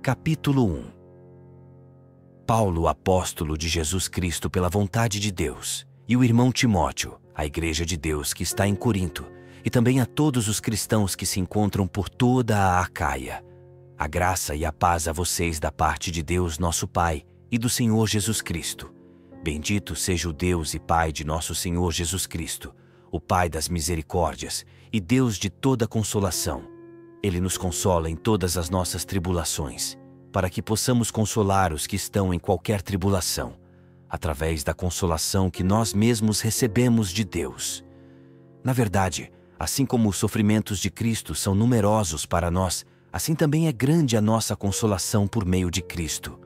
Capítulo 1. Paulo, apóstolo de Jesus Cristo pela vontade de Deus, e o irmão Timóteo, à Igreja de Deus que está em Corinto, e também a todos os cristãos que se encontram por toda a Acaia. A graça e a paz a vocês da parte de Deus nosso Pai e do Senhor Jesus Cristo. Bendito seja o Deus e Pai de nosso Senhor Jesus Cristo, o Pai das misericórdias e Deus de toda consolação. Ele nos consola em todas as nossas tribulações, para que possamos consolar os que estão em qualquer tribulação, através da consolação que nós mesmos recebemos de Deus. Na verdade, assim como os sofrimentos de Cristo são numerosos para nós, assim também é grande a nossa consolação por meio de Cristo.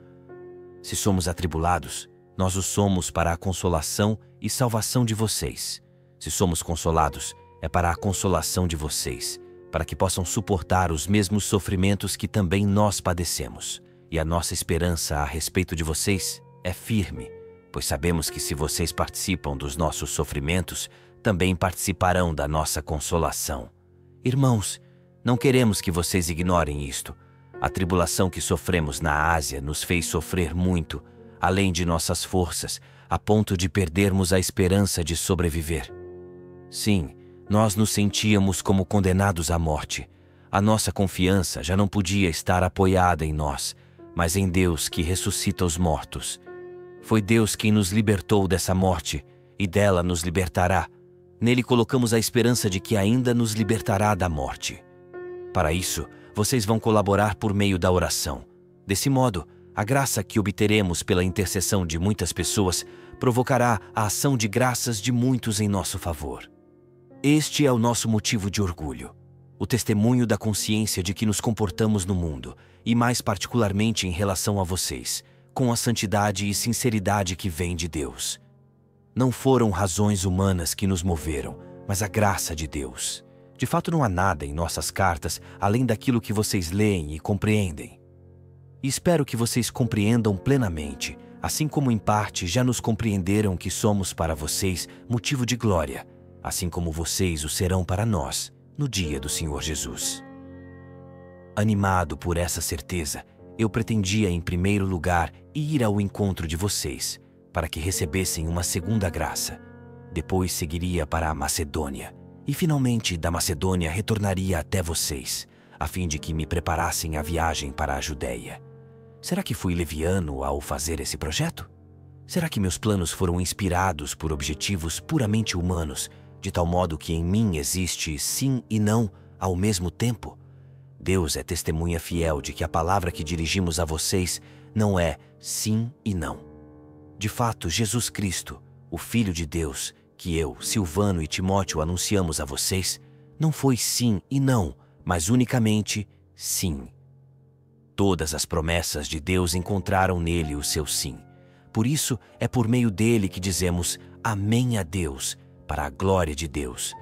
Se somos atribulados, nós o somos para a consolação e salvação de vocês. Se somos consolados, é para a consolação de vocês, para que possam suportar os mesmos sofrimentos que também nós padecemos. E a nossa esperança a respeito de vocês é firme, pois sabemos que se vocês participam dos nossos sofrimentos, também participarão da nossa consolação. Irmãos, não queremos que vocês ignorem isto. A tribulação que sofremos na Ásia nos fez sofrer muito, além de nossas forças, a ponto de perdermos a esperança de sobreviver. Sim, nós nos sentíamos como condenados à morte. A nossa confiança já não podia estar apoiada em nós, mas em Deus que ressuscita os mortos. Foi Deus quem nos libertou dessa morte, e dela nos libertará. Nele colocamos a esperança de que ainda nos libertará da morte. Para isso, vocês vão colaborar por meio da oração. Desse modo, a graça que obteremos pela intercessão de muitas pessoas provocará a ação de graças de muitos em nosso favor. Este é o nosso motivo de orgulho, o testemunho da consciência de que nos comportamos no mundo, e mais particularmente em relação a vocês, com a santidade e sinceridade que vem de Deus. Não foram razões humanas que nos moveram, mas a graça de Deus. De fato, não há nada em nossas cartas além daquilo que vocês leem e compreendem. E espero que vocês compreendam plenamente, assim como em parte já nos compreenderam que somos para vocês motivo de glória, assim como vocês o serão para nós, no dia do Senhor Jesus. Animado por essa certeza, eu pretendia, em primeiro lugar, ir ao encontro de vocês, para que recebessem uma segunda graça. Depois seguiria para a Macedônia, e finalmente da Macedônia retornaria até vocês, a fim de que me preparassem a viagem para a Judéia. Será que fui leviano ao fazer esse projeto? Será que meus planos foram inspirados por objetivos puramente humanos, de tal modo que em mim existe sim e não ao mesmo tempo? Deus é testemunha fiel de que a palavra que dirigimos a vocês não é sim e não. De fato, Jesus Cristo, o Filho de Deus, que eu, Silvano e Timóteo anunciamos a vocês, não foi sim e não, mas unicamente sim. Todas as promessas de Deus encontraram nele o seu sim. Por isso, é por meio dele que dizemos amém a Deus, para a glória de Deus.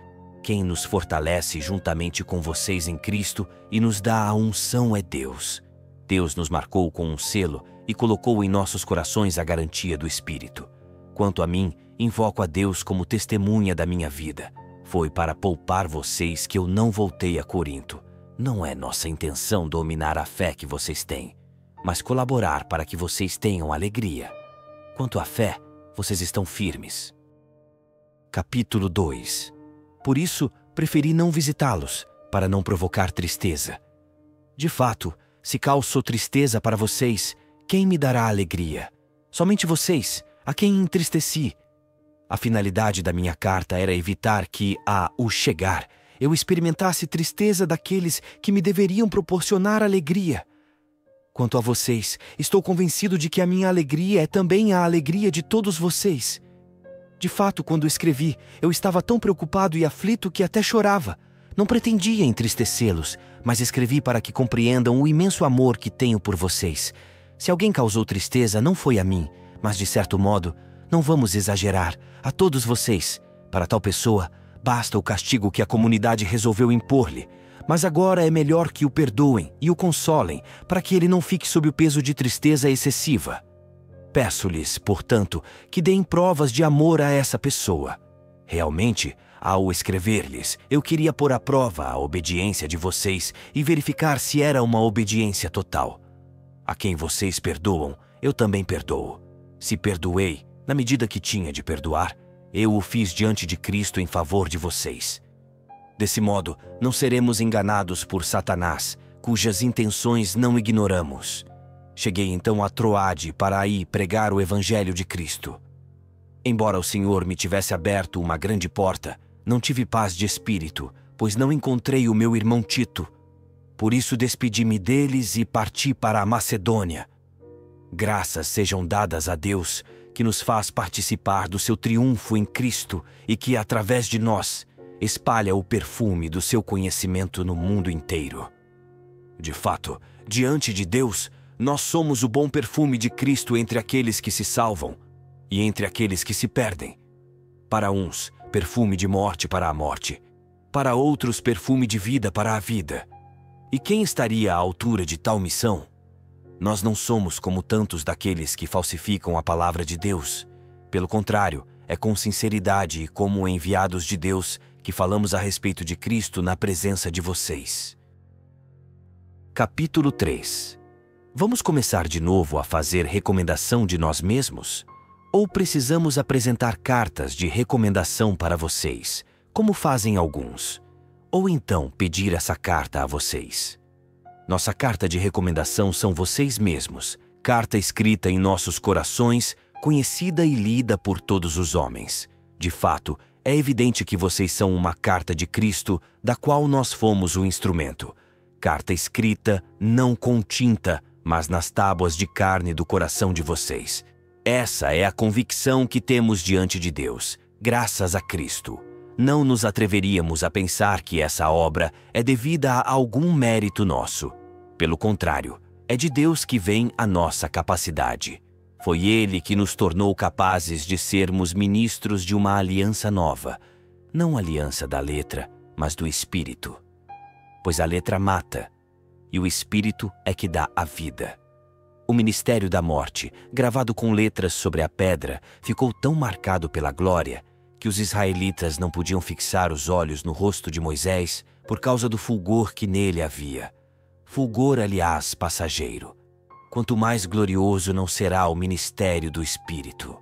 Quem nos fortalece juntamente com vocês em Cristo e nos dá a unção é Deus. Deus nos marcou com um selo e colocou em nossos corações a garantia do Espírito. Quanto a mim, invoco a Deus como testemunha da minha vida. Foi para poupar vocês que eu não voltei a Corinto. Não é nossa intenção dominar a fé que vocês têm, mas colaborar para que vocês tenham alegria. Quanto à fé, vocês estão firmes. Capítulo 2. Por isso, preferi não visitá-los, para não provocar tristeza. De fato, se causo tristeza para vocês, quem me dará alegria? Somente vocês, a quem entristeci. A finalidade da minha carta era evitar que, ao chegar, eu experimentasse tristeza daqueles que me deveriam proporcionar alegria. Quanto a vocês, estou convencido de que a minha alegria é também a alegria de todos vocês. De fato, quando escrevi, eu estava tão preocupado e aflito que até chorava. Não pretendia entristecê-los, mas escrevi para que compreendam o imenso amor que tenho por vocês. Se alguém causou tristeza, não foi a mim, mas de certo modo, não vamos exagerar, a todos vocês. Para tal pessoa, basta o castigo que a comunidade resolveu impor-lhe. Mas agora é melhor que o perdoem e o consolem, para que ele não fique sob o peso de tristeza excessiva. Peço-lhes, portanto, que deem provas de amor a essa pessoa. Realmente, ao escrever-lhes, eu queria pôr à prova a obediência de vocês e verificar se era uma obediência total. A quem vocês perdoam, eu também perdoo. Se perdoei, na medida que tinha de perdoar, eu o fiz diante de Cristo em favor de vocês. Desse modo, não seremos enganados por Satanás, cujas intenções não ignoramos. Cheguei então a Troade para aí pregar o Evangelho de Cristo. Embora o Senhor me tivesse aberto uma grande porta, não tive paz de espírito, pois não encontrei o meu irmão Tito. Por isso despedi-me deles e parti para a Macedônia. Graças sejam dadas a Deus, que nos faz participar do seu triunfo em Cristo e que, através de nós, espalha o perfume do seu conhecimento no mundo inteiro. De fato, diante de Deus, nós somos o bom perfume de Cristo entre aqueles que se salvam e entre aqueles que se perdem. Para uns, perfume de morte para a morte. Para outros, perfume de vida para a vida. E quem estaria à altura de tal missão? Nós não somos como tantos daqueles que falsificam a palavra de Deus. Pelo contrário, é com sinceridade e como enviados de Deus que falamos a respeito de Cristo na presença de vocês. Capítulo 3. Vamos começar de novo a fazer recomendação de nós mesmos? Ou precisamos apresentar cartas de recomendação para vocês, como fazem alguns? Ou então pedir essa carta a vocês? Nossa carta de recomendação são vocês mesmos, carta escrita em nossos corações, conhecida e lida por todos os homens. De fato, é evidente que vocês são uma carta de Cristo, da qual nós fomos o instrumento. Carta escrita, não com tinta, mas nas tábuas de carne do coração de vocês. Essa é a convicção que temos diante de Deus, graças a Cristo. Não nos atreveríamos a pensar que essa obra é devida a algum mérito nosso. Pelo contrário, é de Deus que vem a nossa capacidade. Foi Ele que nos tornou capazes de sermos ministros de uma aliança nova, não aliança da letra, mas do Espírito. Pois a letra mata, e o Espírito é que dá a vida. O ministério da morte, gravado com letras sobre a pedra, ficou tão marcado pela glória que os israelitas não podiam fixar os olhos no rosto de Moisés por causa do fulgor que nele havia. Fulgor, aliás, passageiro. Quanto mais glorioso não será o ministério do Espírito.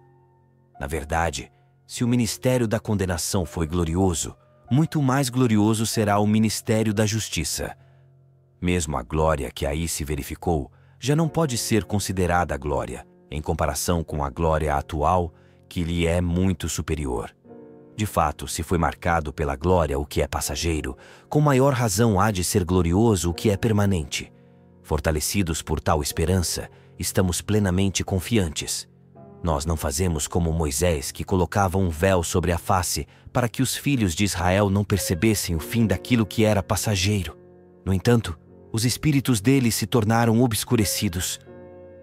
Na verdade, se o ministério da condenação foi glorioso, muito mais glorioso será o ministério da justiça. Mesmo a glória que aí se verificou já não pode ser considerada glória, em comparação com a glória atual, que lhe é muito superior. De fato, se foi marcado pela glória o que é passageiro, com maior razão há de ser glorioso o que é permanente. Fortalecidos por tal esperança, estamos plenamente confiantes. Nós não fazemos como Moisés, que colocava um véu sobre a face para que os filhos de Israel não percebessem o fim daquilo que era passageiro. No entanto, os espíritos deles se tornaram obscurecidos.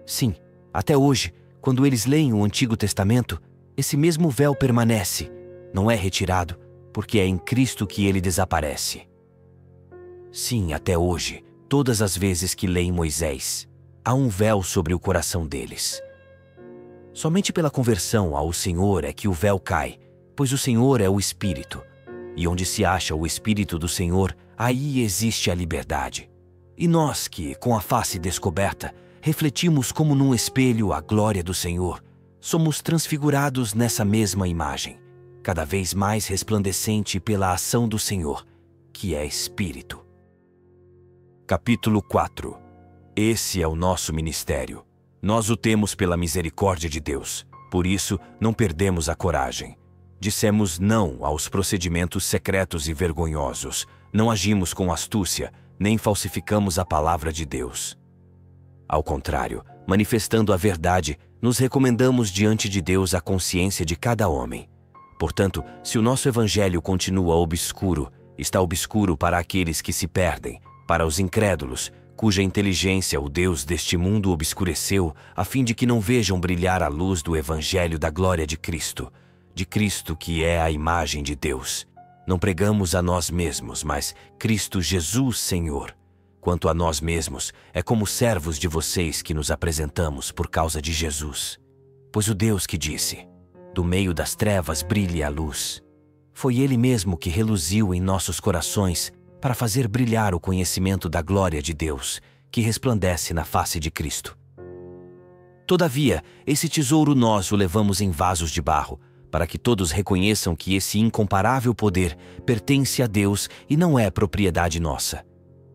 Sim, até hoje, quando eles leem o Antigo Testamento, esse mesmo véu permanece. Não é retirado, porque é em Cristo que ele desaparece. Sim, até hoje, todas as vezes que leem Moisés, há um véu sobre o coração deles. Somente pela conversão ao Senhor é que o véu cai, pois o Senhor é o Espírito. E onde se acha o Espírito do Senhor, aí existe a liberdade. E nós que, com a face descoberta, refletimos como num espelho a glória do Senhor, somos transfigurados nessa mesma imagem, cada vez mais resplandecente pela ação do Senhor, que é Espírito. Capítulo 4. Esse é o nosso ministério. Nós o temos pela misericórdia de Deus, por isso não perdemos a coragem. Dissemos não aos procedimentos secretos e vergonhosos, não agimos com astúcia, nem falsificamos a palavra de Deus. Ao contrário, manifestando a verdade, nos recomendamos diante de Deus a consciência de cada homem. Portanto, se o nosso evangelho continua obscuro, está obscuro para aqueles que se perdem, para os incrédulos, cuja inteligência o Deus deste mundo obscureceu, a fim de que não vejam brilhar a luz do evangelho da glória de Cristo que é a imagem de Deus. Não pregamos a nós mesmos, mas Cristo Jesus Senhor. Quanto a nós mesmos, é como servos de vocês que nos apresentamos por causa de Jesus. Pois o Deus que disse: do meio das trevas brilhe a luz. Foi Ele mesmo que reluziu em nossos corações para fazer brilhar o conhecimento da glória de Deus, que resplandece na face de Cristo. Todavia, esse tesouro nós o levamos em vasos de barro, para que todos reconheçam que esse incomparável poder pertence a Deus e não é propriedade nossa.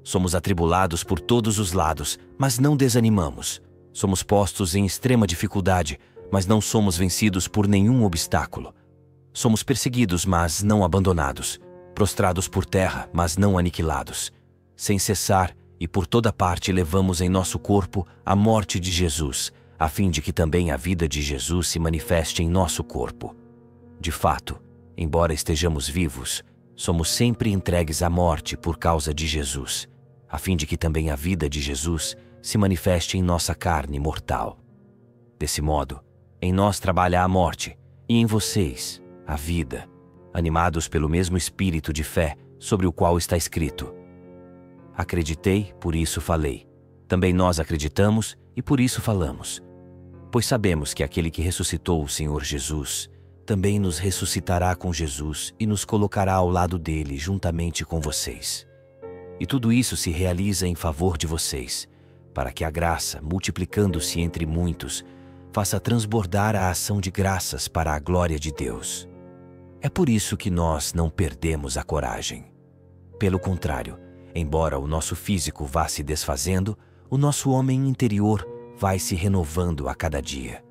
Somos atribulados por todos os lados, mas não desanimamos. Somos postos em extrema dificuldade, mas não somos vencidos por nenhum obstáculo. Somos perseguidos, mas não abandonados. Prostrados por terra, mas não aniquilados. Sem cessar e por toda parte levamos em nosso corpo a morte de Jesus, a fim de que também a vida de Jesus se manifeste em nosso corpo. De fato, embora estejamos vivos, somos sempre entregues à morte por causa de Jesus, a fim de que também a vida de Jesus se manifeste em nossa carne mortal. Desse modo, em nós trabalha a morte, e em vocês, a vida, animados pelo mesmo espírito de fé sobre o qual está escrito: acreditei, por isso falei. Também nós acreditamos e por isso falamos. Pois sabemos que aquele que ressuscitou o Senhor Jesus também nos ressuscitará com Jesus e nos colocará ao lado dele juntamente com vocês. E tudo isso se realiza em favor de vocês, para que a graça, multiplicando-se entre muitos, faça transbordar a ação de graças para a glória de Deus. É por isso que nós não perdemos a coragem. Pelo contrário, embora o nosso físico vá se desfazendo, o nosso homem interior vai se renovando a cada dia.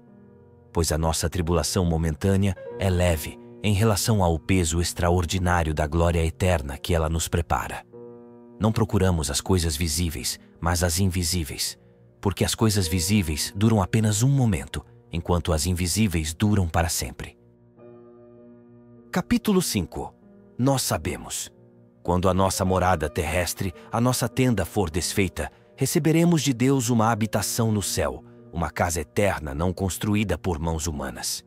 Pois a nossa tribulação momentânea é leve em relação ao peso extraordinário da glória eterna que ela nos prepara. Não procuramos as coisas visíveis, mas as invisíveis, porque as coisas visíveis duram apenas um momento, enquanto as invisíveis duram para sempre. Capítulo 5. Nós sabemos. Quando a nossa morada terrestre, a nossa tenda for desfeita, receberemos de Deus uma habitação no céu, uma casa eterna não construída por mãos humanas.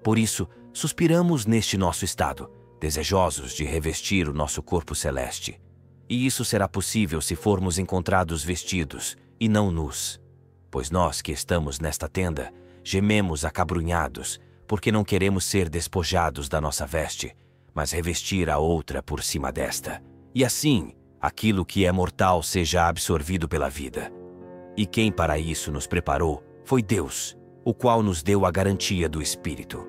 Por isso, suspiramos neste nosso estado, desejosos de revestir o nosso corpo celeste. E isso será possível se formos encontrados vestidos, e não nus. Pois nós que estamos nesta tenda, gememos acabrunhados, porque não queremos ser despojados da nossa veste, mas revestir a outra por cima desta. E assim, aquilo que é mortal seja absorvido pela vida. E quem para isso nos preparou foi Deus, o qual nos deu a garantia do Espírito.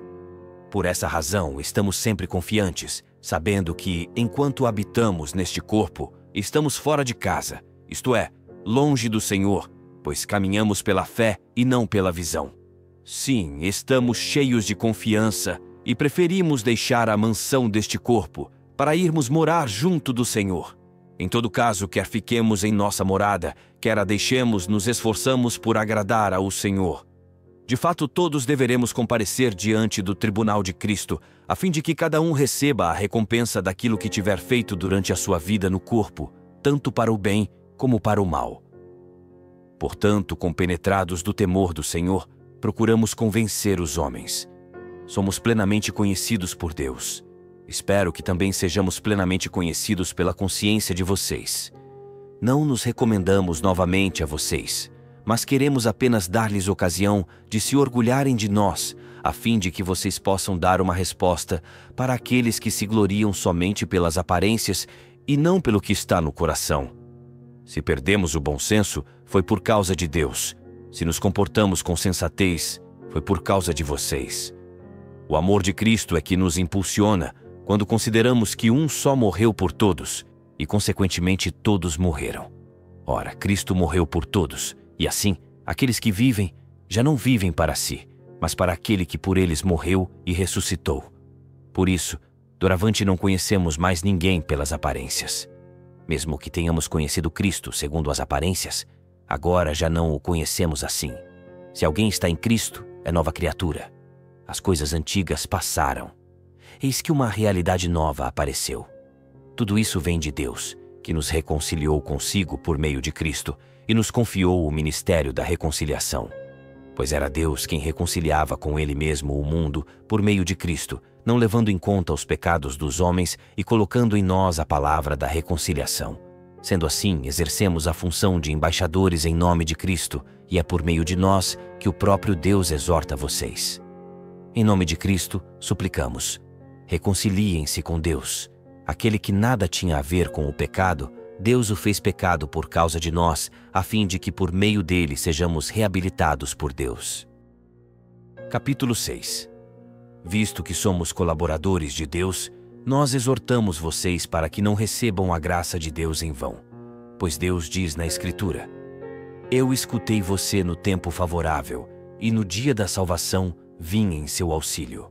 Por essa razão, estamos sempre confiantes, sabendo que, enquanto habitamos neste corpo, estamos fora de casa, isto é, longe do Senhor, pois caminhamos pela fé e não pela visão. Sim, estamos cheios de confiança e preferimos deixar a mansão deste corpo para irmos morar junto do Senhor. Em todo caso, quer fiquemos em nossa morada, quer a deixemos, nos esforçamos por agradar ao Senhor. De fato, todos deveremos comparecer diante do tribunal de Cristo, a fim de que cada um receba a recompensa daquilo que tiver feito durante a sua vida no corpo, tanto para o bem como para o mal. Portanto, compenetrados do temor do Senhor, procuramos convencer os homens. Somos plenamente conhecidos por Deus. Espero que também sejamos plenamente conhecidos pela consciência de vocês. Não nos recomendamos novamente a vocês, mas queremos apenas dar-lhes ocasião de se orgulharem de nós, a fim de que vocês possam dar uma resposta para aqueles que se gloriam somente pelas aparências e não pelo que está no coração. Se perdemos o bom senso, foi por causa de Deus. Se nos comportamos com sensatez, foi por causa de vocês. O amor de Cristo é que nos impulsiona quando consideramos que um só morreu por todos, e consequentemente todos morreram. Ora, Cristo morreu por todos, e assim, aqueles que vivem, já não vivem para si, mas para aquele que por eles morreu e ressuscitou. Por isso, doravante não conhecemos mais ninguém pelas aparências. Mesmo que tenhamos conhecido Cristo segundo as aparências, agora já não o conhecemos assim. Se alguém está em Cristo, é nova criatura. As coisas antigas passaram. Eis que uma realidade nova apareceu. Tudo isso vem de Deus, que nos reconciliou consigo por meio de Cristo e nos confiou o ministério da reconciliação. Pois era Deus quem reconciliava com Ele mesmo o mundo por meio de Cristo, não levando em conta os pecados dos homens e colocando em nós a palavra da reconciliação. Sendo assim, exercemos a função de embaixadores em nome de Cristo, e é por meio de nós que o próprio Deus exorta vocês. Em nome de Cristo, suplicamos: reconciliem-se com Deus. Aquele que nada tinha a ver com o pecado, Deus o fez pecado por causa de nós, a fim de que por meio dele sejamos reabilitados por Deus. Capítulo 6. Visto que somos colaboradores de Deus, nós exortamos vocês para que não recebam a graça de Deus em vão. Pois Deus diz na Escritura: Eu escutei você no tempo favorável, e no dia da salvação vim em seu auxílio.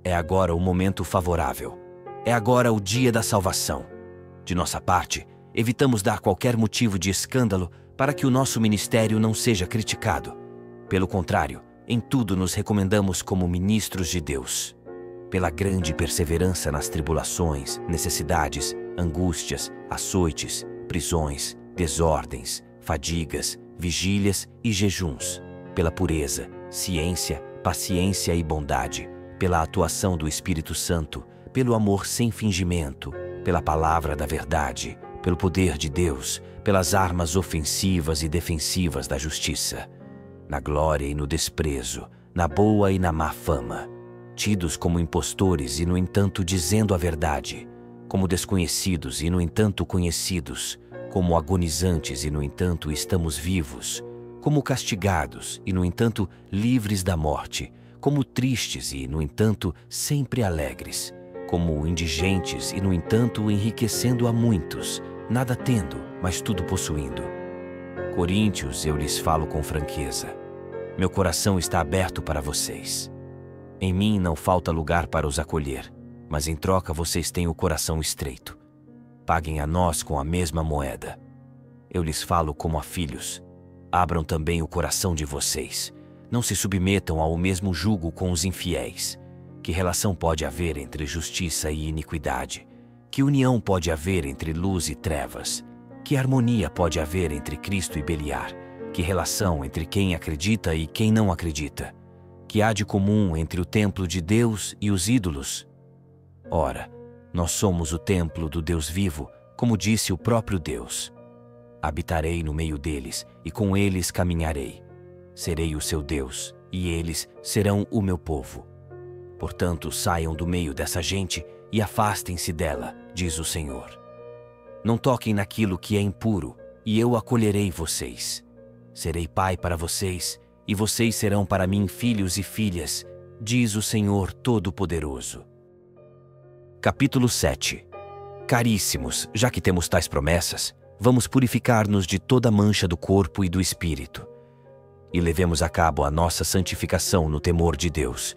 É agora o momento favorável. É agora o dia da salvação. De nossa parte, evitamos dar qualquer motivo de escândalo para que o nosso ministério não seja criticado. Pelo contrário, em tudo nos recomendamos como ministros de Deus. Pela grande perseverança nas tribulações, necessidades, angústias, açoites, prisões, desordens, fadigas, vigílias e jejuns. Pela pureza, ciência, paciência e bondade. Pela atuação do Espírito Santo, pelo amor sem fingimento, pela palavra da verdade, pelo poder de Deus, pelas armas ofensivas e defensivas da justiça, na glória e no desprezo, na boa e na má fama, tidos como impostores e, no entanto, dizendo a verdade, como desconhecidos e, no entanto, conhecidos, como agonizantes e, no entanto, estamos vivos, como castigados e, no entanto, livres da morte, como tristes e, no entanto, sempre alegres, como indigentes e, no entanto, enriquecendo a muitos, nada tendo, mas tudo possuindo. Coríntios, eu lhes falo com franqueza. Meu coração está aberto para vocês. Em mim não falta lugar para os acolher, mas em troca vocês têm o coração estreito. Paguem a nós com a mesma moeda. Eu lhes falo como a filhos. Abram também o coração de vocês. Não se submetam ao mesmo jugo com os infiéis. Que relação pode haver entre justiça e iniquidade? Que união pode haver entre luz e trevas? Que harmonia pode haver entre Cristo e Beliar? Que relação entre quem acredita e quem não acredita? Que há de comum entre o templo de Deus e os ídolos? Ora, nós somos o templo do Deus vivo, como disse o próprio Deus. Habitarei no meio deles e com eles caminharei. Serei o seu Deus e eles serão o meu povo. Portanto, saiam do meio dessa gente e afastem-se dela, diz o Senhor. Não toquem naquilo que é impuro, e eu acolherei vocês. Serei pai para vocês, e vocês serão para mim filhos e filhas, diz o Senhor Todo-Poderoso. Capítulo 7. Caríssimos, já que temos tais promessas, vamos purificar-nos de toda mancha do corpo e do espírito. E levemos a cabo a nossa santificação no temor de Deus.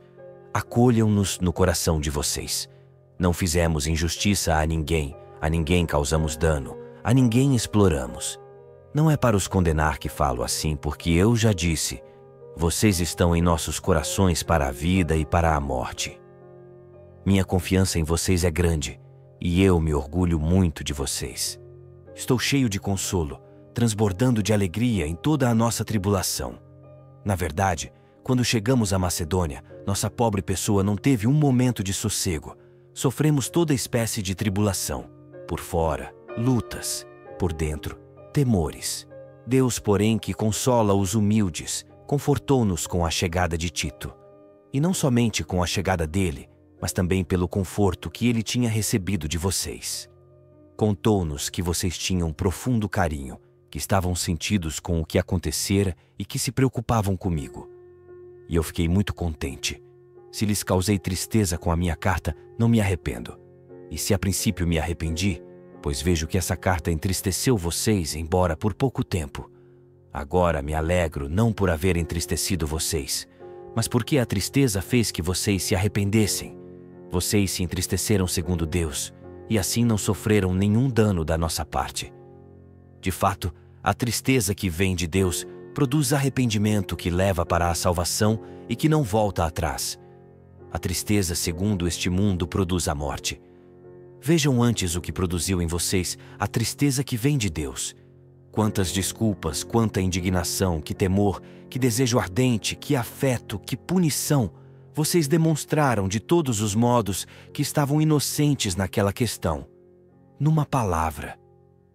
Acolham-nos no coração de vocês. Não fizemos injustiça a ninguém causamos dano, a ninguém exploramos. Não é para os condenar que falo assim, porque eu já disse, vocês estão em nossos corações para a vida e para a morte. Minha confiança em vocês é grande, e eu me orgulho muito de vocês. Estou cheio de consolo, transbordando de alegria em toda a nossa tribulação. Na verdade, quando chegamos à Macedônia, nossa pobre pessoa não teve um momento de sossego. Sofremos toda espécie de tribulação. Por fora, lutas. Por dentro, temores. Deus, porém, que consola os humildes, confortou-nos com a chegada de Tito. E não somente com a chegada dele, mas também pelo conforto que ele tinha recebido de vocês. Contou-nos que vocês tinham profundo carinho, que estavam sentidos com o que acontecera e que se preocupavam comigo. E eu fiquei muito contente. Se lhes causei tristeza com a minha carta, não me arrependo. E se a princípio me arrependi, pois vejo que essa carta entristeceu vocês, embora por pouco tempo. Agora me alegro não por haver entristecido vocês, mas porque a tristeza fez que vocês se arrependessem. Vocês se entristeceram segundo Deus, e assim não sofreram nenhum dano da nossa parte. De fato, a tristeza que vem de Deus produz arrependimento que leva para a salvação e que não volta atrás. A tristeza, segundo este mundo, produz a morte. Vejam antes o que produziu em vocês a tristeza que vem de Deus. Quantas desculpas, quanta indignação, que temor, que desejo ardente, que afeto, que punição vocês demonstraram de todos os modos que estavam inocentes naquela questão. Numa palavra,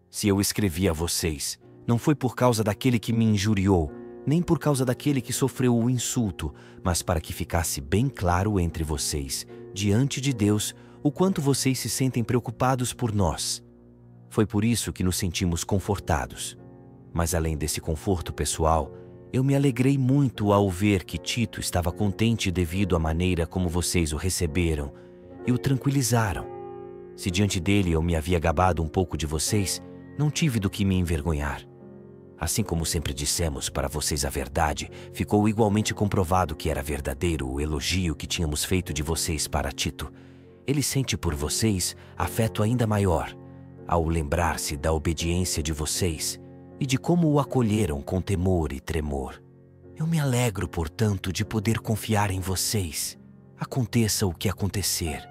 se eu escrevi a vocês, não foi por causa daquele que me injuriou, nem por causa daquele que sofreu o insulto, mas para que ficasse bem claro entre vocês, diante de Deus, o quanto vocês se sentem preocupados por nós. Foi por isso que nos sentimos confortados. Mas além desse conforto pessoal, eu me alegrei muito ao ver que Tito estava contente devido à maneira como vocês o receberam e o tranquilizaram. Se diante dele eu me havia gabado um pouco de vocês, não tive do que me envergonhar. Assim como sempre dissemos para vocês a verdade, ficou igualmente comprovado que era verdadeiro o elogio que tínhamos feito de vocês para Tito. Ele sente por vocês afeto ainda maior, ao lembrar-se da obediência de vocês e de como o acolheram com temor e tremor. Eu me alegro, portanto, de poder confiar em vocês, aconteça o que acontecer.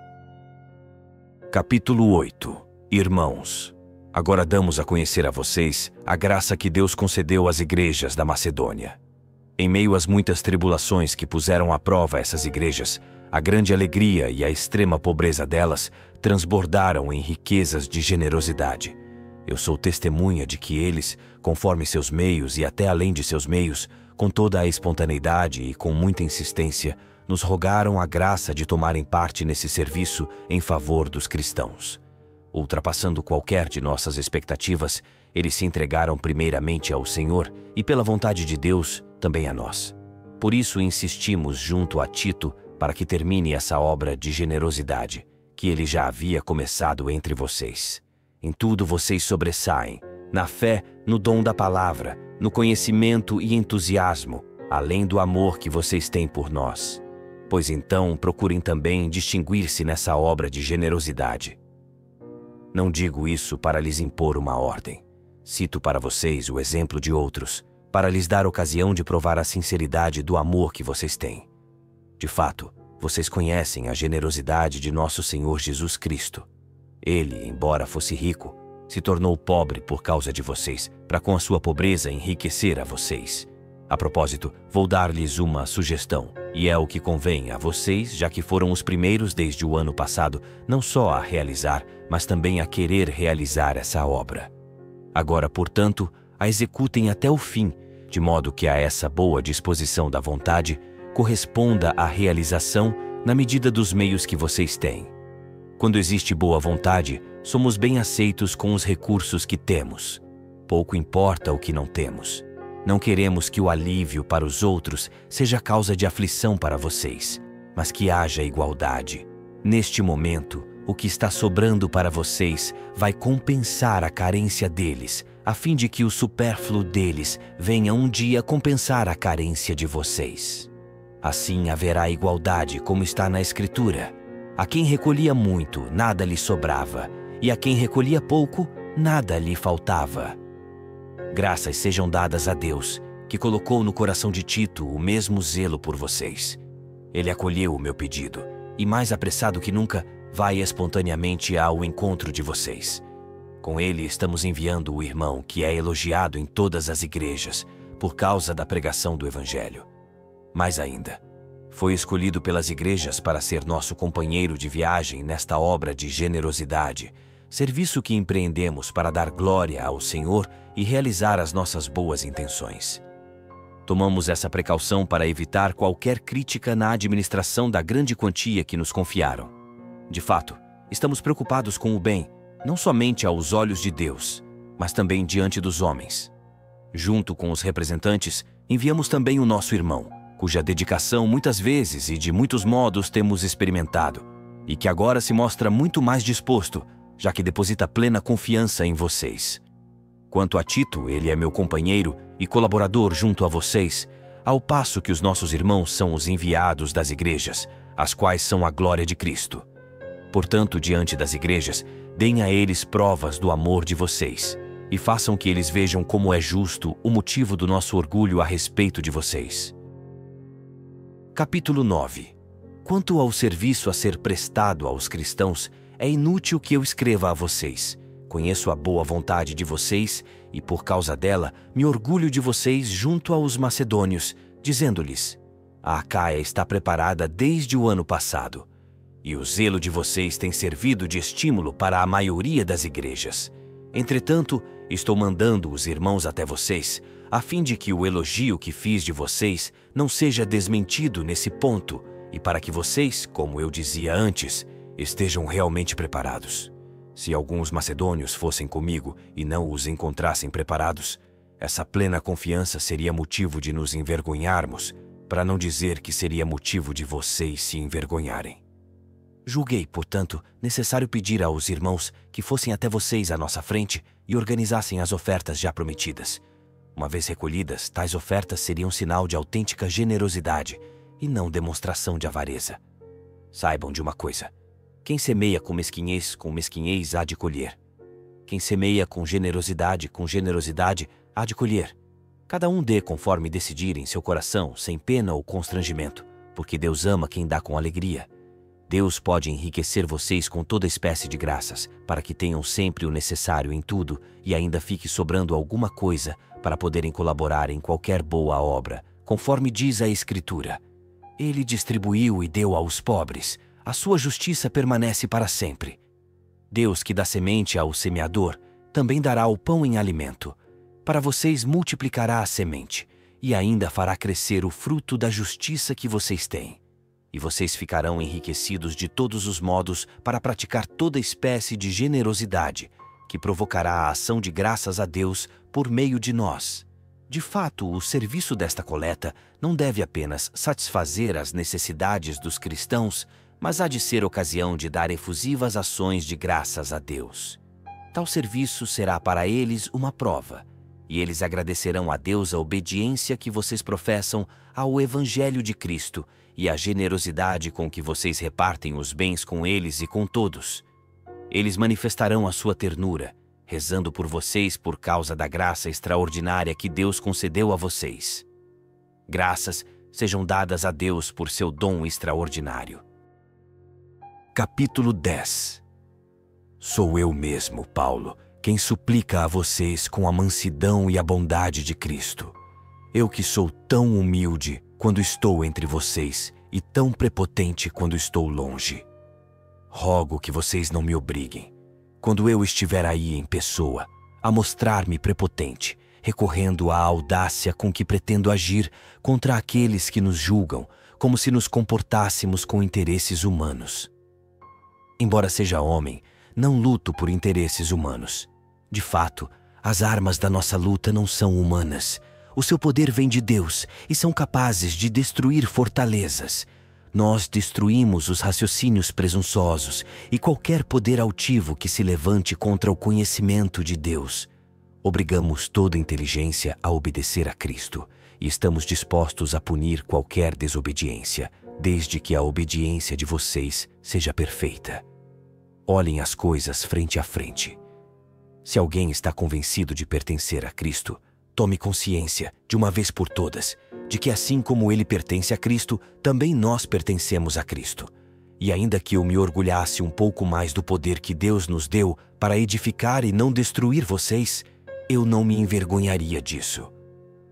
Capítulo 8. Irmãos, agora damos a conhecer a vocês a graça que Deus concedeu às igrejas da Macedônia. Em meio às muitas tribulações que puseram à prova essas igrejas, a grande alegria e a extrema pobreza delas transbordaram em riquezas de generosidade. Eu sou testemunha de que eles, conforme seus meios e até além de seus meios, com toda a espontaneidade e com muita insistência, nos rogaram a graça de tomarem parte nesse serviço em favor dos cristãos. Ultrapassando qualquer de nossas expectativas, eles se entregaram primeiramente ao Senhor e, pela vontade de Deus, também a nós. Por isso insistimos junto a Tito para que termine essa obra de generosidade, que ele já havia começado entre vocês. Em tudo vocês sobressaem, na fé, no dom da palavra, no conhecimento e entusiasmo, além do amor que vocês têm por nós. Pois então procurem também distinguir-se nessa obra de generosidade. Não digo isso para lhes impor uma ordem. Cito para vocês o exemplo de outros, para lhes dar ocasião de provar a sinceridade do amor que vocês têm. De fato, vocês conhecem a generosidade de nosso Senhor Jesus Cristo. Ele, embora fosse rico, se tornou pobre por causa de vocês, para com a sua pobreza enriquecer a vocês. A propósito, vou dar-lhes uma sugestão, e é o que convém a vocês, já que foram os primeiros desde o ano passado, não só a realizar, mas também a querer realizar essa obra. Agora, portanto, a executem até o fim, de modo que a essa boa disposição da vontade corresponda a realização na medida dos meios que vocês têm. Quando existe boa vontade, somos bem aceitos com os recursos que temos. Pouco importa o que não temos. Não queremos que o alívio para os outros seja causa de aflição para vocês, mas que haja igualdade. Neste momento, o que está sobrando para vocês vai compensar a carência deles, a fim de que o supérfluo deles venha um dia compensar a carência de vocês. Assim haverá igualdade, como está na Escritura. A quem recolhia muito, nada lhe sobrava, e a quem recolhia pouco, nada lhe faltava. Graças sejam dadas a Deus, que colocou no coração de Tito o mesmo zelo por vocês. Ele acolheu o meu pedido, e mais apressado que nunca, vai espontaneamente ao encontro de vocês. Com ele estamos enviando o irmão que é elogiado em todas as igrejas, por causa da pregação do Evangelho. Mais ainda, foi escolhido pelas igrejas para ser nosso companheiro de viagem nesta obra de generosidade, serviço que empreendemos para dar glória ao Senhor e realizar as nossas boas intenções. Tomamos essa precaução para evitar qualquer crítica na administração da grande quantia que nos confiaram. De fato, estamos preocupados com o bem, não somente aos olhos de Deus, mas também diante dos homens. Junto com os representantes, enviamos também o nosso irmão, cuja dedicação muitas vezes e de muitos modos temos experimentado, e que agora se mostra muito mais disposto, já que deposita plena confiança em vocês. Quanto a Tito, ele é meu companheiro e colaborador junto a vocês, ao passo que os nossos irmãos são os enviados das igrejas, as quais são a glória de Cristo. Portanto, diante das igrejas, deem a eles provas do amor de vocês, e façam que eles vejam como é justo o motivo do nosso orgulho a respeito de vocês. Capítulo 9. Quanto ao serviço a ser prestado aos cristãos, é inútil que eu escreva a vocês. Conheço a boa vontade de vocês e, por causa dela, me orgulho de vocês junto aos macedônios, dizendo-lhes: a Acaia está preparada desde o ano passado, e o zelo de vocês tem servido de estímulo para a maioria das igrejas. Entretanto, estou mandando os irmãos até vocês, a fim de que o elogio que fiz de vocês não seja desmentido nesse ponto, e para que vocês, como eu dizia antes, estejam realmente preparados. Se alguns macedônios fossem comigo e não os encontrassem preparados, essa plena confiança seria motivo de nos envergonharmos, para não dizer que seria motivo de vocês se envergonharem. Julguei, portanto, necessário pedir aos irmãos que fossem até vocês à nossa frente e organizassem as ofertas já prometidas. Uma vez recolhidas, tais ofertas seriam sinal de autêntica generosidade e não demonstração de avareza. Saibam de uma coisa: quem semeia com mesquinhez há de colher. Quem semeia com generosidade há de colher. Cada um dê conforme decidir em seu coração, sem pena ou constrangimento, porque Deus ama quem dá com alegria. Deus pode enriquecer vocês com toda espécie de graças, para que tenham sempre o necessário em tudo e ainda fique sobrando alguma coisa para poderem colaborar em qualquer boa obra, conforme diz a Escritura. Ele distribuiu e deu aos pobres. A sua justiça permanece para sempre. Deus, que dá semente ao semeador, também dará o pão em alimento. Para vocês multiplicará a semente e ainda fará crescer o fruto da justiça que vocês têm. E vocês ficarão enriquecidos de todos os modos para praticar toda espécie de generosidade, que provocará a ação de graças a Deus por meio de nós. De fato, o serviço desta coleta não deve apenas satisfazer as necessidades dos cristãos, mas há de ser ocasião de dar efusivas ações de graças a Deus. Tal serviço será para eles uma prova, e eles agradecerão a Deus a obediência que vocês professam ao Evangelho de Cristo e a generosidade com que vocês repartem os bens com eles e com todos. Eles manifestarão a sua ternura, rezando por vocês por causa da graça extraordinária que Deus concedeu a vocês. Graças sejam dadas a Deus por seu dom extraordinário. Capítulo 10. Sou eu mesmo, Paulo, quem suplica a vocês com a mansidão e a bondade de Cristo. Eu que sou tão humilde quando estou entre vocês e tão prepotente quando estou longe. Rogo que vocês não me obriguem, quando eu estiver aí em pessoa, a mostrar-me prepotente, recorrendo à audácia com que pretendo agir contra aqueles que nos julgam, como se nos comportássemos com interesses humanos. Embora seja homem, não luto por interesses humanos. De fato, as armas da nossa luta não são humanas. O seu poder vem de Deus e são capazes de destruir fortalezas. Nós destruímos os raciocínios presunçosos e qualquer poder altivo que se levante contra o conhecimento de Deus. Obrigamos toda inteligência a obedecer a Cristo e estamos dispostos a punir qualquer desobediência, desde que a obediência de vocês seja perfeita. Olhem as coisas frente a frente. Se alguém está convencido de pertencer a Cristo, tome consciência, de uma vez por todas, de que assim como ele pertence a Cristo, também nós pertencemos a Cristo. E ainda que eu me orgulhasse um pouco mais do poder que Deus nos deu para edificar e não destruir vocês, eu não me envergonharia disso.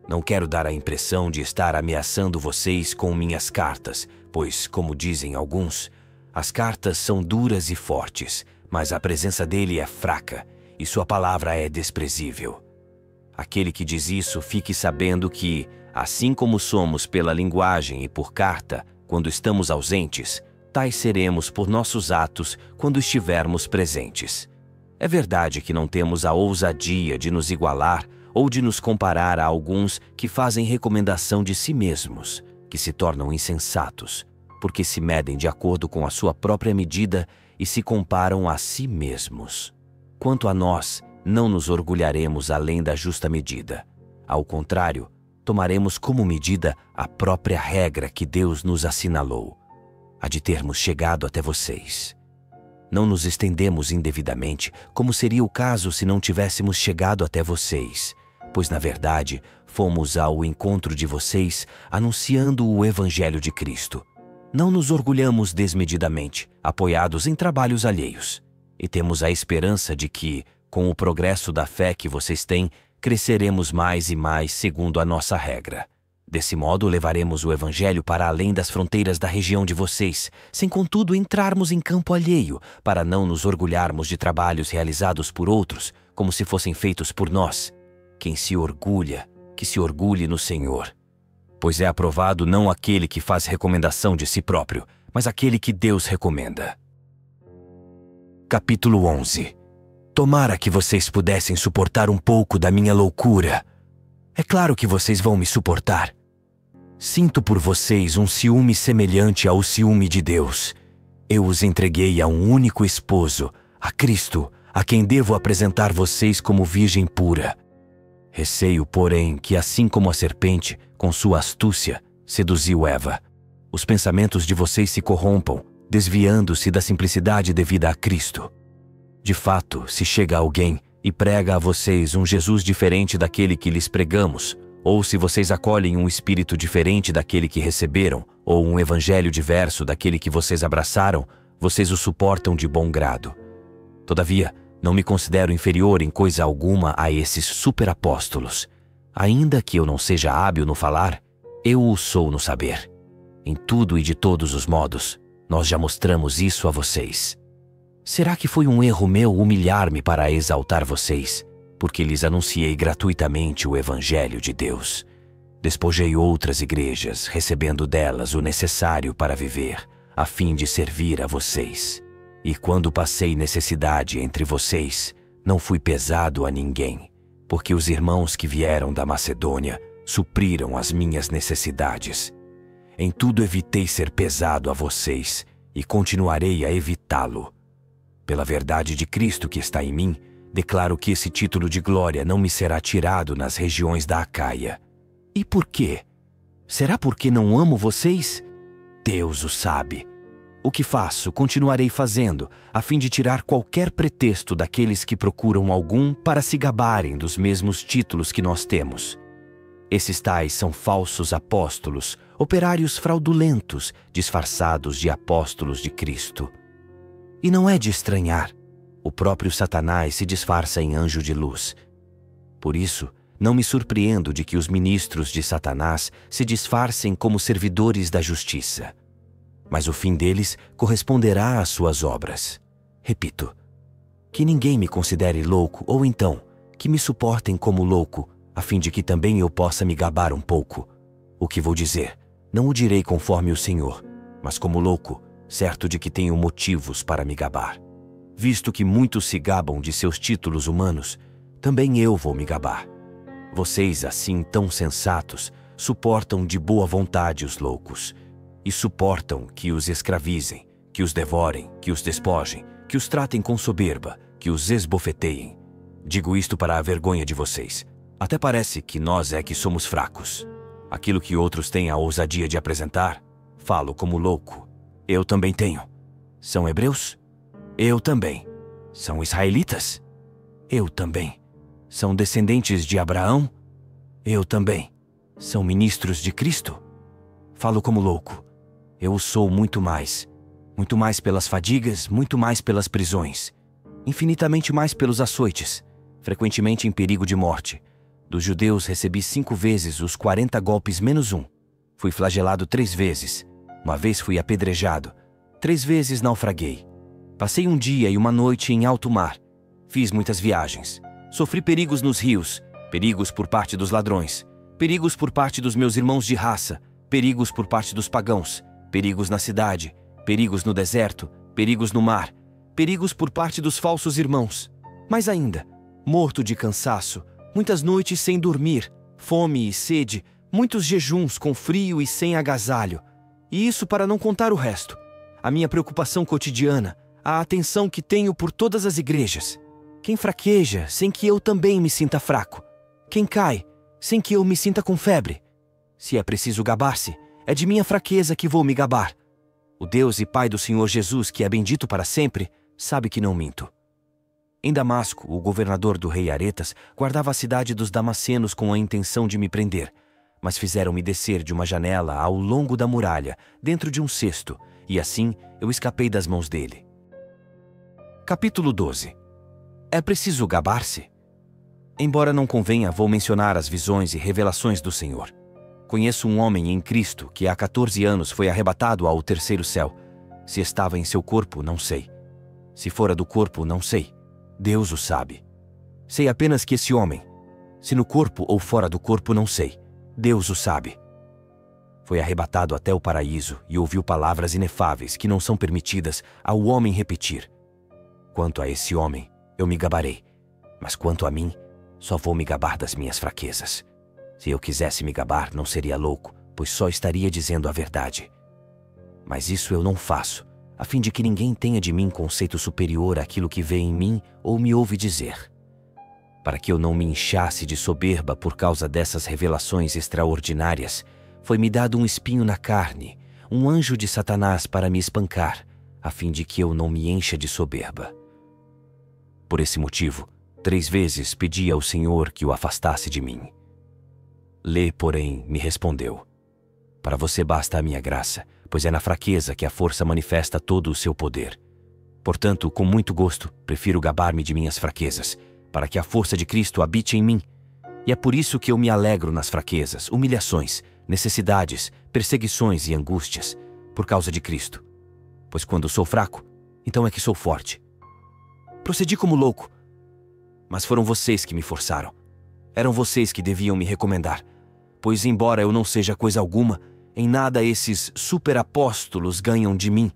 Não quero dar a impressão de estar ameaçando vocês com minhas cartas, pois, como dizem alguns, as cartas são duras e fortes, mas a presença dele é fraca e sua palavra é desprezível. Aquele que diz isso, fique sabendo que, assim como somos pela linguagem e por carta, quando estamos ausentes, tais seremos por nossos atos quando estivermos presentes. É verdade que não temos a ousadia de nos igualar ou de nos comparar a alguns que fazem recomendação de si mesmos, que se tornam insensatos, porque se medem de acordo com a sua própria medida e se comparam a si mesmos. Quanto a nós, não nos orgulharemos além da justa medida. Ao contrário, tomaremos como medida a própria regra que Deus nos assinalou, a de termos chegado até vocês. Não nos estendemos indevidamente, como seria o caso se não tivéssemos chegado até vocês, pois, na verdade, fomos ao encontro de vocês anunciando o Evangelho de Cristo. Não nos orgulhamos desmedidamente, apoiados em trabalhos alheios, e temos a esperança de que, com o progresso da fé que vocês têm, cresceremos mais e mais segundo a nossa regra. Desse modo, levaremos o Evangelho para além das fronteiras da região de vocês, sem contudo entrarmos em campo alheio, para não nos orgulharmos de trabalhos realizados por outros, como se fossem feitos por nós. Quem se orgulha, que se orgulhe no Senhor. Pois é aprovado não aquele que faz recomendação de si próprio, mas aquele que Deus recomenda. Capítulo 11. Tomara que vocês pudessem suportar um pouco da minha loucura. É claro que vocês vão me suportar. Sinto por vocês um ciúme semelhante ao ciúme de Deus. Eu os entreguei a um único esposo, a Cristo, a quem devo apresentar vocês como virgem pura. Receio, porém, que assim como a serpente, com sua astúcia, seduziu Eva, os pensamentos de vocês se corrompam, desviando-se da simplicidade devida a Cristo. De fato, se chega alguém e prega a vocês um Jesus diferente daquele que lhes pregamos, ou se vocês acolhem um espírito diferente daquele que receberam, ou um evangelho diverso daquele que vocês abraçaram, vocês o suportam de bom grado. Todavia, não me considero inferior em coisa alguma a esses superapóstolos. Ainda que eu não seja hábil no falar, eu o sou no saber. Em tudo e de todos os modos, nós já mostramos isso a vocês. Será que foi um erro meu humilhar-me para exaltar vocês, porque lhes anunciei gratuitamente o Evangelho de Deus? Despojei outras igrejas, recebendo delas o necessário para viver, a fim de servir a vocês. E quando passei necessidade entre vocês, não fui pesado a ninguém, porque os irmãos que vieram da Macedônia supriram as minhas necessidades. Em tudo evitei ser pesado a vocês, e continuarei a evitá-lo. Pela verdade de Cristo que está em mim, declaro que esse título de glória não me será tirado nas regiões da Acaia. E por quê? Será porque não amo vocês? Deus o sabe. O que faço, continuarei fazendo, a fim de tirar qualquer pretexto daqueles que procuram algum para se gabarem dos mesmos títulos que nós temos. Esses tais são falsos apóstolos, operários fraudulentos, disfarçados de apóstolos de Cristo. E não é de estranhar. O próprio Satanás se disfarça em anjo de luz. Por isso, não me surpreendo de que os ministros de Satanás se disfarcem como servidores da justiça. Mas o fim deles corresponderá às suas obras. Repito, que ninguém me considere louco, ou então, que me suportem como louco, a fim de que também eu possa me gabar um pouco. O que vou dizer, não o direi conforme o Senhor, mas como louco, certo de que tenho motivos para me gabar. Visto que muitos se gabam de seus títulos humanos, também eu vou me gabar. Vocês, assim tão sensatos, suportam de boa vontade os loucos, e suportam que os escravizem, que os devorem, que os despojem, que os tratem com soberba, que os esbofeteiem. Digo isto para a vergonha de vocês. Até parece que nós é que somos fracos. Aquilo que outros têm a ousadia de apresentar, falo como louco. Eu também tenho. São hebreus? Eu também. São israelitas? Eu também. São descendentes de Abraão? Eu também. São ministros de Cristo? Falo como louco. Eu o sou muito mais pelas fadigas, muito mais pelas prisões, infinitamente mais pelos açoites, frequentemente em perigo de morte. Dos judeus recebi 5 vezes os 40 golpes menos um. Fui flagelado 3 vezes. Uma vez fui apedrejado. 3 vezes naufraguei. Passei um dia e uma noite em alto mar. Fiz muitas viagens. Sofri perigos nos rios, perigos por parte dos ladrões, perigos por parte dos meus irmãos de raça, perigos por parte dos pagãos, perigos na cidade, perigos no deserto, perigos no mar, perigos por parte dos falsos irmãos. Mais ainda, morto de cansaço, muitas noites sem dormir, fome e sede, muitos jejuns com frio e sem agasalho. E isso para não contar o resto. A minha preocupação cotidiana, a atenção que tenho por todas as igrejas. Quem fraqueja sem que eu também me sinta fraco? Quem cai sem que eu me sinta com febre? Se é preciso gabar-se, é de minha fraqueza que vou me gabar. O Deus e Pai do Senhor Jesus, que é bendito para sempre, sabe que não minto. Em Damasco, o governador do rei Aretas guardava a cidade dos damascenos com a intenção de me prender, mas fizeram-me descer de uma janela ao longo da muralha, dentro de um cesto, e assim eu escapei das mãos dele. Capítulo 12. É preciso gabar-se? Embora não convenha, vou mencionar as visões e revelações do Senhor. Conheço um homem em Cristo que há 14 anos foi arrebatado ao terceiro céu. Se estava em seu corpo, não sei. Se fora do corpo, não sei. Deus o sabe. Sei apenas que esse homem, se no corpo ou fora do corpo, não sei. Deus o sabe. Foi arrebatado até o paraíso e ouviu palavras inefáveis que não são permitidas ao homem repetir. Quanto a esse homem, eu me gabarei. Mas quanto a mim, só vou me gabar das minhas fraquezas. Se eu quisesse me gabar, não seria louco, pois só estaria dizendo a verdade. Mas isso eu não faço, a fim de que ninguém tenha de mim conceito superior àquilo que vê em mim ou me ouve dizer. Para que eu não me inchasse de soberba por causa dessas revelações extraordinárias, foi-me dado um espinho na carne, um anjo de Satanás para me espancar, a fim de que eu não me encha de soberba. Por esse motivo, 3 vezes pedi ao Senhor que o afastasse de mim. Lê, porém, me respondeu: para você basta a minha graça, pois é na fraqueza que a força manifesta todo o seu poder. Portanto, com muito gosto, prefiro gabar-me de minhas fraquezas, para que a força de Cristo habite em mim. E é por isso que eu me alegro nas fraquezas, humilhações, necessidades, perseguições e angústias, por causa de Cristo. Pois quando sou fraco, então é que sou forte. Procedi como louco, mas foram vocês que me forçaram. Eram vocês que deviam me recomendar, pois embora eu não seja coisa alguma, em nada esses superapóstolos ganham de mim.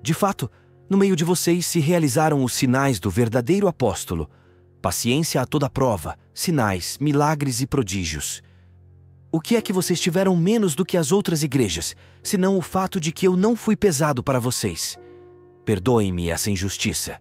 De fato, no meio de vocês se realizaram os sinais do verdadeiro apóstolo, paciência a toda prova, sinais, milagres e prodígios. O que é que vocês tiveram menos do que as outras igrejas, senão o fato de que eu não fui pesado para vocês? Perdoem-me essa injustiça.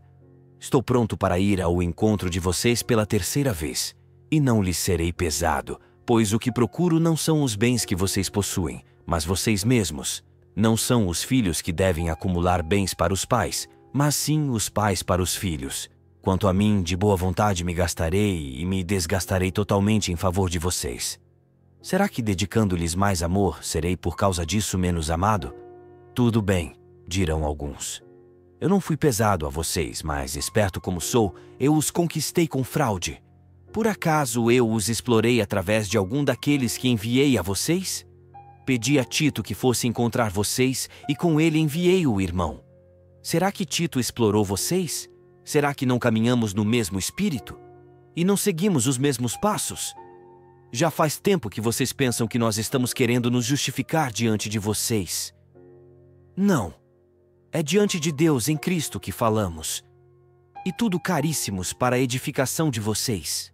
Estou pronto para ir ao encontro de vocês pela 3ª vez, e não lhes serei pesado, pois o que procuro não são os bens que vocês possuem, mas vocês mesmos. Não são os filhos que devem acumular bens para os pais, mas sim os pais para os filhos. Quanto a mim, de boa vontade me gastarei e me desgastarei totalmente em favor de vocês. Será que dedicando-lhes mais amor, serei por causa disso menos amado? Tudo bem, dirão alguns. Eu não fui pesado a vocês, mas, esperto como sou, eu os conquistei com fraude. Por acaso eu os explorei através de algum daqueles que enviei a vocês? Pedi a Tito que fosse encontrar vocês e com ele enviei o irmão. Será que Tito explorou vocês? Será que não caminhamos no mesmo espírito? E não seguimos os mesmos passos? Já faz tempo que vocês pensam que nós estamos querendo nos justificar diante de vocês. Não. É diante de Deus em Cristo que falamos. E tudo caríssimos para a edificação de vocês.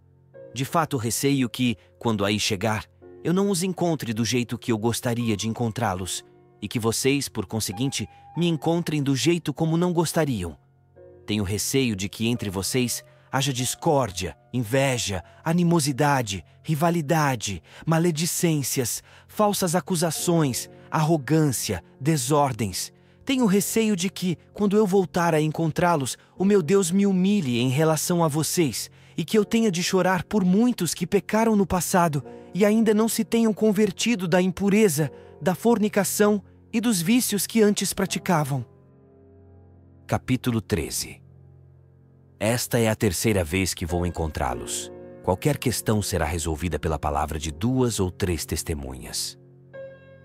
De fato, receio que, quando aí chegar, eu não os encontre do jeito que eu gostaria de encontrá-los, e que vocês, por conseguinte, me encontrem do jeito como não gostariam. Tenho receio de que entre vocês haja discórdia, inveja, animosidade, rivalidade, maledicências, falsas acusações, arrogância, desordens. Tenho receio de que, quando eu voltar a encontrá-los, o meu Deus me humilhe em relação a vocês, e que eu tenha de chorar por muitos que pecaram no passado e ainda não se tenham convertido da impureza, da fornicação e dos vícios que antes praticavam. Capítulo 13. Esta é a 3ª vez que vou encontrá-los. Qualquer questão será resolvida pela palavra de 2 ou 3 testemunhas.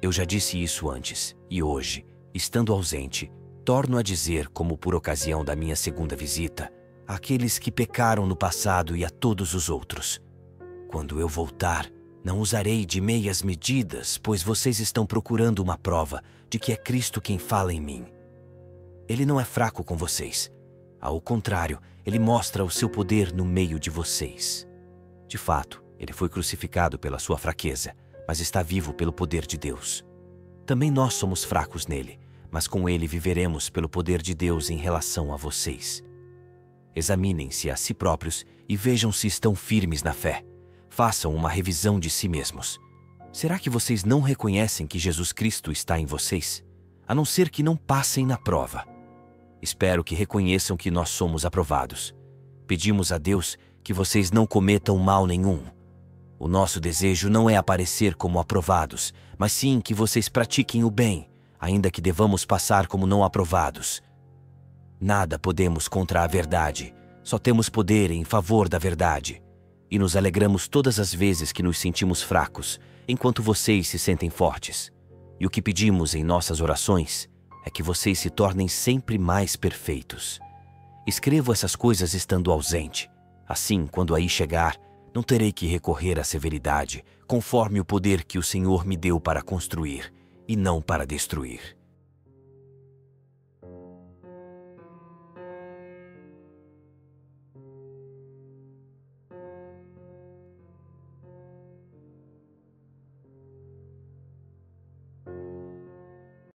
Eu já disse isso antes, e hoje, estando ausente, torno a dizer, como por ocasião da minha 2ª visita, àqueles que pecaram no passado e a todos os outros. Quando eu voltar, não usarei de meias medidas, pois vocês estão procurando uma prova de que é Cristo quem fala em mim. Ele não é fraco com vocês. Ao contrário, ele mostra o seu poder no meio de vocês. De fato, ele foi crucificado pela sua fraqueza, mas está vivo pelo poder de Deus. Também nós somos fracos nele, mas com ele viveremos pelo poder de Deus em relação a vocês. Examinem-se a si próprios e vejam se estão firmes na fé. Façam uma revisão de si mesmos. Será que vocês não reconhecem que Jesus Cristo está em vocês? A não ser que não passem na prova. Espero que reconheçam que nós somos aprovados. Pedimos a Deus que vocês não cometam mal nenhum. O nosso desejo não é aparecer como aprovados, mas sim que vocês pratiquem o bem, ainda que devamos passar como não aprovados. Nada podemos contra a verdade, só temos poder em favor da verdade. E nos alegramos todas as vezes que nos sentimos fracos, enquanto vocês se sentem fortes. E o que pedimos em nossas orações é que vocês se tornem sempre mais perfeitos. Escrevo essas coisas estando ausente. Assim, quando aí chegar, não terei que recorrer à severidade, conforme o poder que o Senhor me deu para construir, e não para destruir.